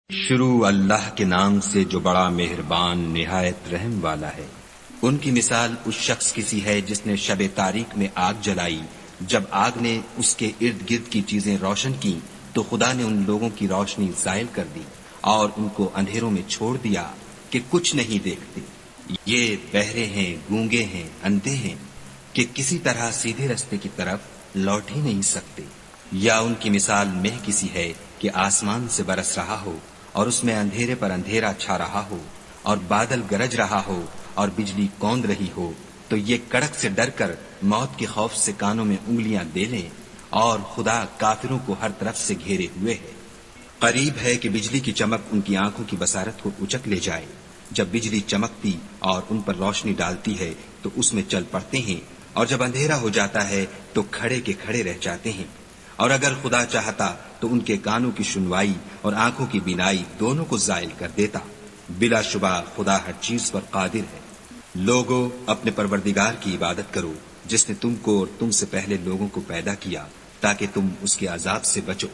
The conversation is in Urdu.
شروع اللہ کے نام سے جو بڑا مہربان نہایت رحم والا ہے۔ ان کی مثال اس شخص کی سی ہے جس نے شب تاریک میں آگ جلائی، جب آگ نے اس کے ارد گرد کی چیزیں روشن کی تو خدا نے ان لوگوں کی روشنی زائل کر دی اور ان کو اندھیروں میں چھوڑ دیا کہ کچھ نہیں دیکھتے۔ یہ بہرے ہیں، گونگے ہیں، اندھے ہیں کہ کسی طرح سیدھے رستے کی طرف لوٹ ہی نہیں سکتے۔ یا ان کی مثال مہ کسی ہے کہ آسمان سے برس رہا ہو اور اس میں اندھیرے پر اندھیرا چھا رہا ہو اور بادل گرج رہا ہو اور بجلی کوند رہی ہو، تو یہ کڑک سے ڈر کر موت کے خوف سے کانوں میں انگلیاں دے لیں، اور خدا کافروں کو ہر طرف سے گھیرے ہوئے ہے۔ قریب ہے کہ بجلی کی چمک ان کی آنکھوں کی بصارت کو اچک لے جائے۔ جب بجلی چمکتی اور ان پر روشنی ڈالتی ہے تو اس میں چل پڑتے ہیں، اور جب اندھیرا ہو جاتا ہے تو کھڑے کے کھڑے رہ جاتے ہیں۔ اور اگر خدا چاہتا تو ان کے کانوں کی سنوائی اور آنکھوں کی بینائی دونوں کو زائل کر دیتا۔ بلا شبہ خدا ہر چیز پر قادر ہے۔ لوگو اپنے پروردگار کی عبادت کرو جس نے تم کو اور تم سے پہلے لوگوں کو پیدا کیا تاکہ تم اس کے عذاب سے بچو۔